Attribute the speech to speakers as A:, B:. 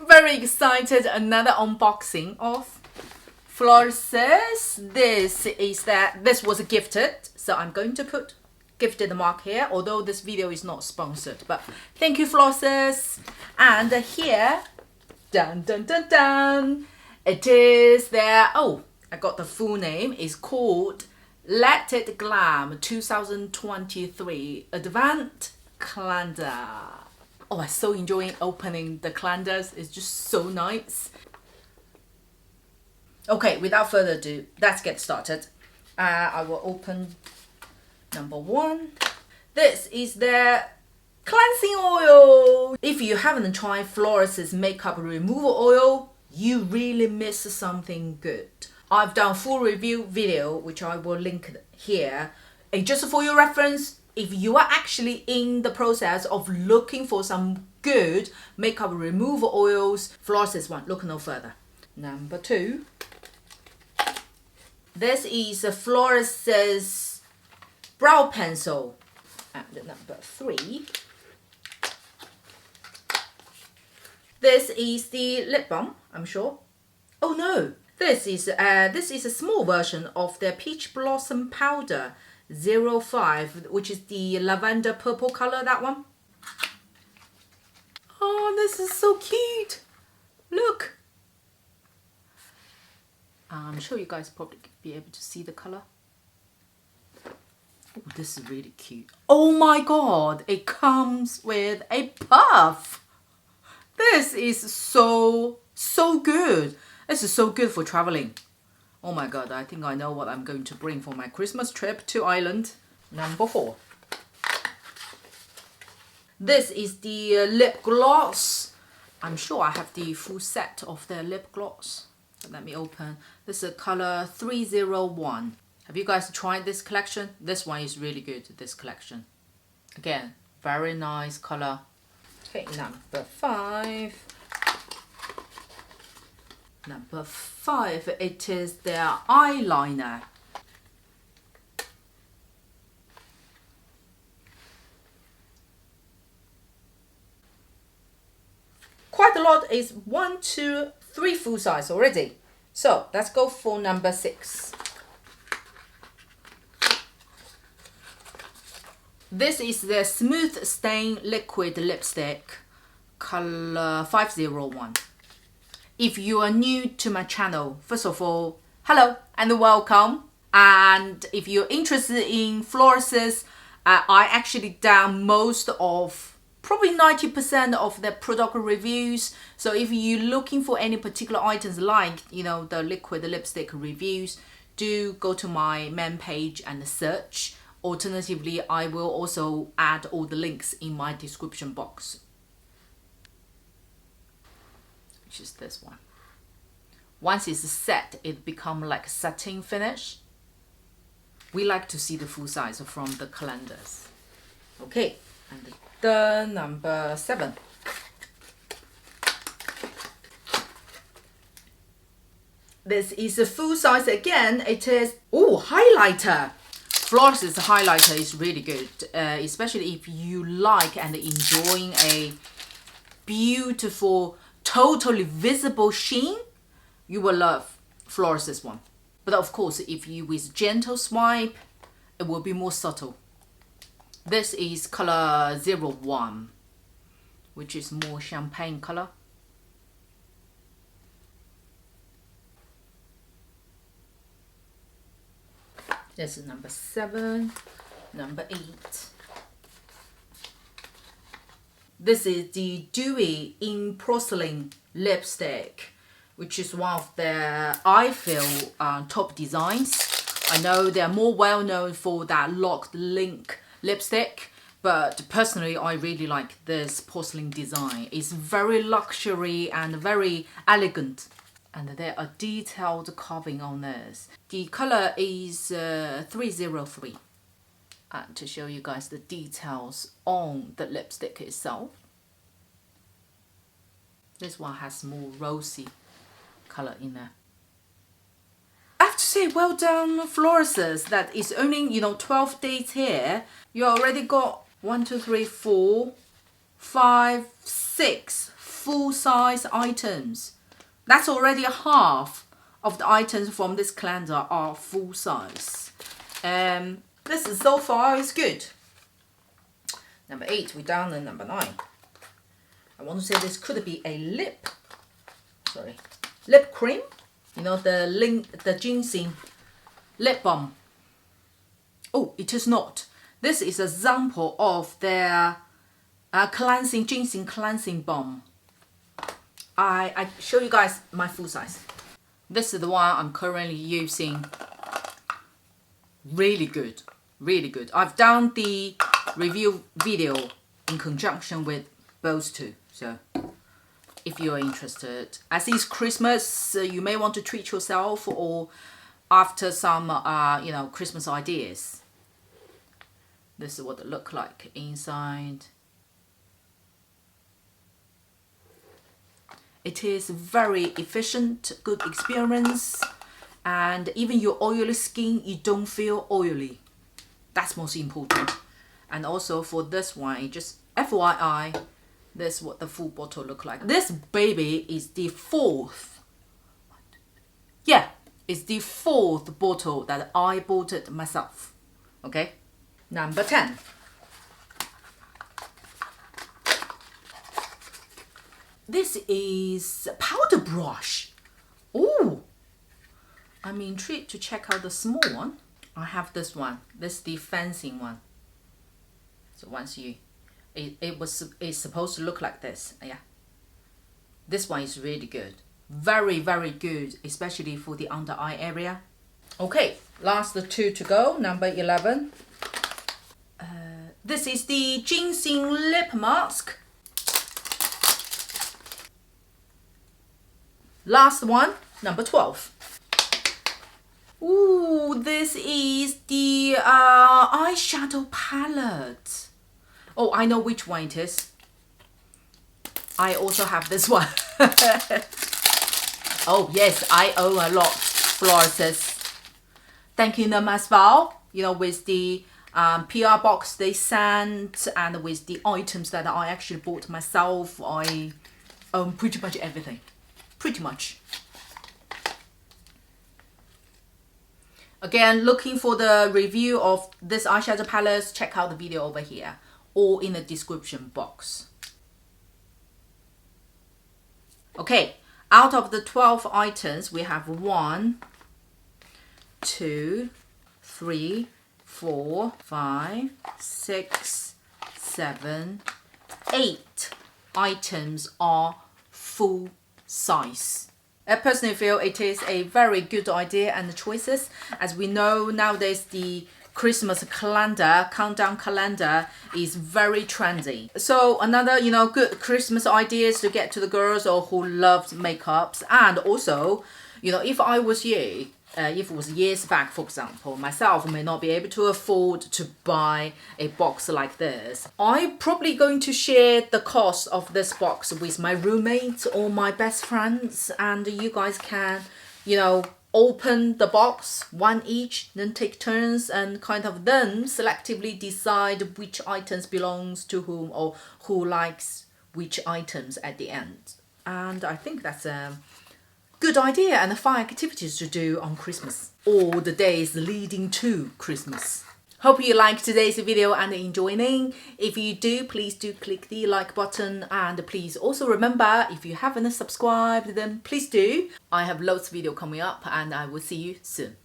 A: Very excited, another unboxing of Florasis. This was gifted, so I'm going to put gifted mark here, although this video is not sponsored, but thank you Florasis. And here, dun dun dun dun, it is there. Oh, I got the full name. It's called Let It Glam 2023 Advent Calendar. Oh, I'm so enjoying opening the calendars. It's just so nice. Okay, without further ado, let's get started. I will open number one. This is their cleansing oil. If you haven't tried Florasis makeup removal oil, you really miss something good. I've done full review video, which I will link here. And just for your reference, if you are actually in the process of looking for some good makeup removal oils, Florasis one, look no further. Number two. This is a Florasis brow pencil. And number three. This is the lip balm, I'm sure. Oh no, this is a small version of their Peach Blossom Powder 05, which is the lavender purple color, that one. Oh, this is so cute. Look. I'm sure you guys probably be able to see the color. Oh, this is really cute. Oh my god, it comes with a puff. This is so good. This is so good for traveling. Oh my god, I think I know what I'm going to bring for my Christmas trip to Ireland. Number four. This is the lip gloss. I'm sure I have the full set of their lip gloss. So let me open. This is color 301. Have you guys tried this collection? This one is really good, this collection. Again, very nice color. Okay, number five. Number five, it is their eyeliner. Quite a lot is 1, 2, 3 full size already. So let's go for number six. This is the Smooth Stain Liquid Lipstick, color 501. If you are new to my channel, first of all, hello and welcome. And if you're interested in Florasis, I actually done most of, probably 90% of the product reviews. So if you're looking for any particular items like, you know, the liquid lipstick reviews, do go to my main page and search. Alternatively, I will also add all the links in my description box. Which is this one. Once it's set, it becomes like satin finish. We like to see the full size from the calendars. Okay, and the number seven. This is a full size again. It is, oh, highlighter. Florasis highlighter is really good, especially if you like and enjoying a beautiful, totally visible sheen. You will love Florasis one. But of course, if you with gentle swipe, it will be more subtle. This is color 01, which is more champagne color. This is number 7, number 8. This is the Dewy in Porcelain lipstick, which is one of their, I feel, top designs. I know they're more well known for that locked link lipstick, but personally I really like this porcelain design. It's very luxury and very elegant. And there are detailed carving on this. The color is 303. And to show you guys the details on the lipstick itself. This one has more rosy color in there. I have to say, well done Florasis, that is only, 12 days here. You already got 1, 2, 3, 4, 5, 6 full-size items. That's already half of the items from this calendar are full size. This is so far is good. Number 8, we're down to number 9. I want to say this could be a lip cream. You know, the ginseng lip balm. Oh, it is not. This is an example of their ginseng cleansing balm. I show you guys my full size. This is the one I'm currently using. Really good, really good. I've done the review video in conjunction with those two. So if you're interested, as it's Christmas, you may want to treat yourself or after some, you know, Christmas ideas. This is what it looks like inside. It is very efficient, good experience, and even your oily skin, you don't feel oily. That's most important. And also for this one, just FYI, this is what the full bottle look like. This baby is the 4th. Yeah, it's the 4th bottle that I bought it myself. Okay, number 10. This is a powder brush. Oh, I'm intrigued to check out the small one. I have this one. This is the fancy one. So once you, it's supposed to look like this. Yeah. This one is really good. Very, very good, especially for the under eye area. Okay, last 2 to go. Number 11. This is the ginseng lip mask. Last one, number 12. Ooh, this is the eyeshadow palette. Oh, I know which one it is. I also have this one. Oh yes, I own a lot. Florasis. Thanking them as well. You know, with the PR box they sent and with the items that I actually bought myself, I own pretty much everything. Pretty much. Again, looking for the review of this eyeshadow palette, check out the video over here or in the description box. Okay, out of the 12 items, we have 1, 2, 3, 4, 5, 6, 7, 8 items are full size. I personally feel it is a very good idea and choices. As we know nowadays, the Christmas calendar, countdown calendar is very trendy. So another, you know, good Christmas ideas to get to the girls or who loves makeups. And also, you know, if I was you, if it was years back, for example, myself may not be able to afford to buy a box like this. I'm probably going to share the cost of this box with my roommates or my best friends, and you guys can, you know, open the box, one each, then take turns and kind of then selectively decide which items belongs to whom or who likes which items at the end. And I think that's a good idea and fun activities to do on Christmas or the days leading to Christmas. Hope you liked today's video and enjoying. If you do, please do click the like button, and please also remember, if you haven't subscribed, then please do. I have loads of video coming up and I will see you soon.